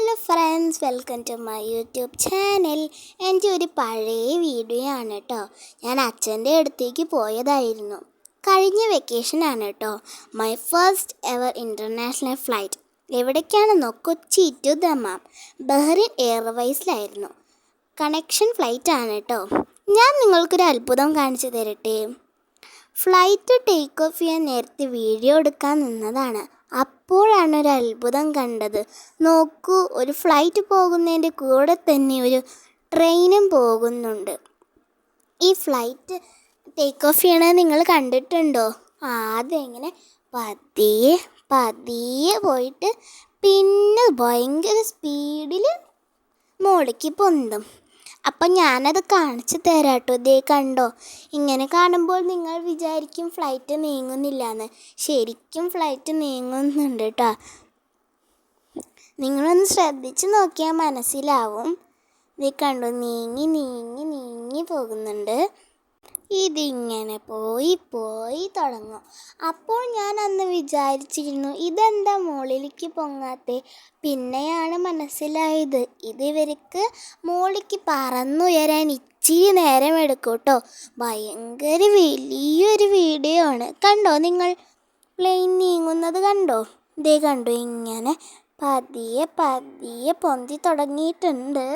Hello friends, welcome to my YouTube channel. എൻ്റെ ഒരു പഴയ വീഡിയോ ആണ് കേട്ടോ. ഞാൻ അച്ഛൻ്റെ അടുത്തേക്ക് പോയതായിരുന്നു. കഴിഞ്ഞ വെക്കേഷനാണ് കേട്ടോ. My first ever international flight. എവിടേക്കാണെന്നോ? Kochi to Dammam. ബഹ്റിൻ എയർവേസിലായിരുന്നു. കണക്ഷൻ ഫ്ലൈറ്റ് ആണ് കേട്ടോ. ഞാൻ നിങ്ങൾക്കൊരു അത്ഭുതം കാണിച്ചു തരട്ടെ. ഫ്ലൈറ്റ് ടേക്ക് ഓഫ് ചെയ്യാൻ നേരത്തെ വീഡിയോ എടുക്കാൻ നിന്നതാണ്. അപ്പോഴാണ് ഒരു അത്ഭുതം കണ്ടത്. നോക്കൂ, ഒരു ഫ്ലൈറ്റ് പോകുന്നതിൻ്റെ കൂടെ തന്നെ ഒരു ട്രെയിനും പോകുന്നുണ്ട്. ഈ ഫ്ലൈറ്റ് ടേക്ക് ഓഫ് ചെയ്യണത് നിങ്ങൾ കണ്ടിട്ടുണ്ടോ? അതെങ്ങനെ പതിയെ പതിയെ പോയിട്ട് പിന്നെ ഭയങ്കര സ്പീഡിൽ മുകളിലേക്ക് പൊന്തും. അപ്പം ഞാനത് കാണിച്ചു തരാം കേട്ടോ. ഇതേ കണ്ടോ? ഇങ്ങനെ കാണുമ്പോൾ നിങ്ങൾ വിചാരിക്കും ഫ്ലൈറ്റ് നീങ്ങുന്നില്ല എന്ന്. ശരിക്കും ഫ്ലൈറ്റ് നീങ്ങുന്നുണ്ട് കേട്ടോ. നിങ്ങളൊന്ന് ശ്രദ്ധിച്ച് നോക്കിയാൽ മനസ്സിലാവും. ഇതേ കണ്ടോ? നീങ്ങി നീങ്ങി നീങ്ങി പോകുന്നുണ്ട്. ഇതിങ്ങനെ പോയി പോയി തുടങ്ങും. അപ്പോൾ ഞാൻ അന്ന് വിചാരിച്ചിരുന്നു, ഇതെന്താ മുകളിലേക്ക് പൊങ്ങാത്തെ. പിന്നെയാണ് മനസ്സിലായത്, ഇത് ഇവർക്ക് മുകളിലേക്ക് പറന്നുയരാൻ ഇച്ചിരി നേരം എടുക്കും കേട്ടോ. ഭയങ്കര വലിയൊരു വീഡിയോ ആണ്. കണ്ടോ നിങ്ങൾ? പ്ലെയിൻ നീങ്ങുന്നത് കണ്ടോ? ഇതേ കണ്ടോ? ഇങ്ങനെ പതിയെ പതിയെ പൊന്തി തുടങ്ങിയിട്ടുണ്ട്.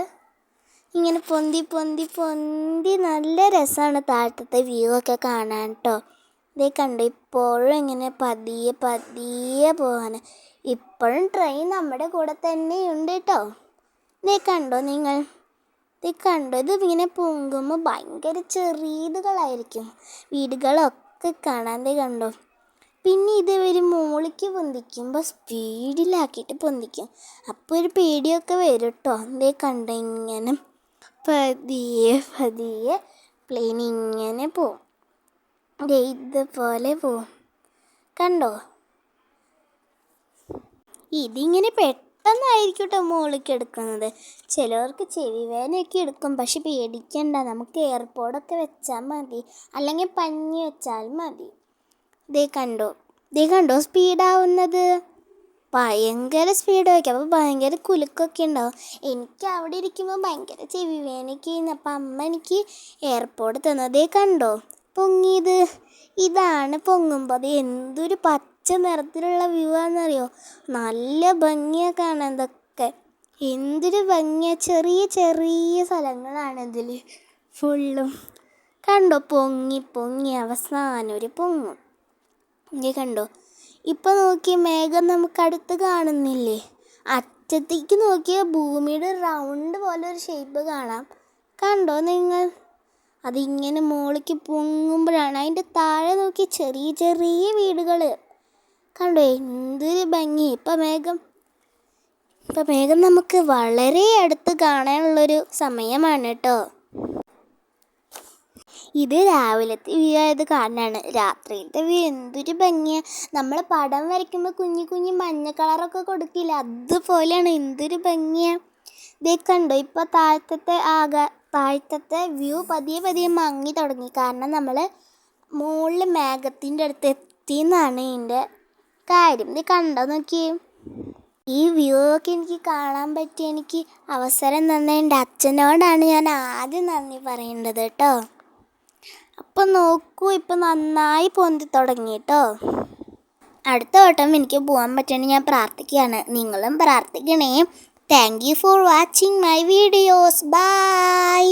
ഇങ്ങനെ പൊന്തി പൊന്തി പൊന്തി നല്ല രസമാണ് താഴത്തെ വ്യൂ ഒക്കെ കാണാൻ കേട്ടോ. ഇതേ കണ്ടോ? ഇപ്പോഴും ഇങ്ങനെ പതിയെ പതിയെ പോകാൻ. ഇപ്പോഴും ട്രെയിൻ നമ്മുടെ കൂടെ തന്നെയുണ്ട് കേട്ടോ. ഇതേ കണ്ടോ നിങ്ങൾ? ഇത് കണ്ടോ? ഇത് ഇങ്ങനെ പൊങ്ങുമ്പോൾ ഭയങ്കര ചെറിയതുകളായിരിക്കും വീടുകളൊക്കെ കാണാൻ. ദേ കണ്ടോ? പിന്നെ ഇത് ഒരു മുകളിലേക്ക് പൊന്തിക്കുമ്പോൾ സ്പീഡിലാക്കിയിട്ട് പൊന്തിക്കും. അപ്പോൾ ഒരു പേടിയൊക്കെ വരും കേട്ടോ. ദേ കണ്ടോ? ഇങ്ങനെ പതിയെ പതിയെ പ്ലെയിൻ ഇങ്ങനെ പോവും. ഇതുപോലെ പോവും. കണ്ടോ? ഇതിങ്ങനെ പെട്ടെന്നായിരിക്കും കേട്ടോ മുകളിലേക്ക് എടുക്കുന്നത്. ചിലവർക്ക് ചെവി വേദനയൊക്കെ എടുക്കും. പക്ഷെ പേടിക്കണ്ട, നമുക്ക് എയർപോഡൊക്കെ വെച്ചാൽ മതി, അല്ലെങ്കിൽ പഞ്ഞി വെച്ചാൽ മതി. ദേ കണ്ടോ? ദേ കണ്ടോ സ്പീഡാവുന്നത്? ഭയങ്കര സ്പീഡ് വയ്ക്കും. അപ്പോൾ ഭയങ്കര കുലുക്കൊക്കെ ഉണ്ടാവും. എനിക്ക് അവിടെ ഇരിക്കുമ്പോൾ ഭയങ്കര ചെവി വേദനയൊക്കെ ചെയ്യുന്നു. അപ്പം അമ്മ എനിക്ക് എയർപോഡ് തന്നതേ കണ്ടോ പൊങ്ങിയത്. ഇതാണ് പൊങ്ങുമ്പോൾ. അത് എന്തൊരു പച്ച നിറത്തിലുള്ള വ്യൂ ആണെന്നറിയോ? നല്ല ഭംഗിയാണ് കാണാൻ. ഇതൊക്കെ എന്തൊരു ഭംഗിയാണ്. ചെറിയ ചെറിയ സ്ഥലങ്ങളാണ് ഇതിൽ ഫുള്ളും. കണ്ടോ? പൊങ്ങി പൊങ്ങി അവസാനം ഒരു പൊങ്ങും. ഇനി കണ്ടോ? ഇപ്പം നോക്കി, മേഘം നമുക്ക് അടുത്ത് കാണുന്നില്ലേ? അറ്റത്തേക്ക് നോക്കിയാൽ ഭൂമിയുടെ റൗണ്ട് പോലെ ഒരു ഷേപ്പ് കാണാം. കണ്ടോ നിങ്ങൾ? അതിങ്ങനെ മുകളിലേക്ക് പൊങ്ങുമ്പോഴാണ്. അതിൻ്റെ താഴെ നോക്കി ചെറിയ ചെറിയ വീടുകൾ കണ്ടോ? എന്തൊരു ഭംഗി. ഇപ്പം മേഘം നമുക്ക് വളരെ അടുത്ത് കാണാനുള്ളൊരു സമയമാണ് കേട്ടോ. ഇത് രാവിലത്തെ വ്യൂ ആയത് കാരണമാണ്. രാത്രിയിലത്തെ വ്യൂ എന്തൊരു ഭംഗിയാണ്. നമ്മൾ പടം വരയ്ക്കുമ്പോൾ കുഞ്ഞു കുഞ്ഞു മഞ്ഞ കളറൊക്കെ കൊടുക്കില്ല, അതുപോലെയാണ്. എന്തൊരു ഭംഗിയാണ്. ഇതേ കണ്ടോ? ഇപ്പോൾ താഴത്തെ വ്യൂ പതിയെ പതിയെ മങ്ങി തുടങ്ങി. കാരണം നമ്മൾ മുകളിൽ മേഘത്തിൻ്റെ അടുത്ത് എത്തിയെന്നാണ് ഇതിൻ്റെ കാര്യം. ഇത് കണ്ടോ? നോക്കി. ഈ വ്യൂ ഒക്കെ എനിക്ക് കാണാൻ പറ്റി എനിക്ക് അവസരം തന്ന എൻ്റെ അച്ഛനോടാണ് ഞാൻ ആദ്യം നന്ദി പറയേണ്ടത് കേട്ടോ. അപ്പം നോക്കൂ, ഇപ്പം നന്നായി പൊന്തി തുടങ്ങി കേട്ടോ. അടുത്ത വട്ടം എനിക്ക് പോകാൻ പറ്റണമെന്ന് ഞാൻ പ്രാർത്ഥിക്കുകയാണ്. നിങ്ങളും പ്രാർത്ഥിക്കണേ. Thank you for watching my videos. By.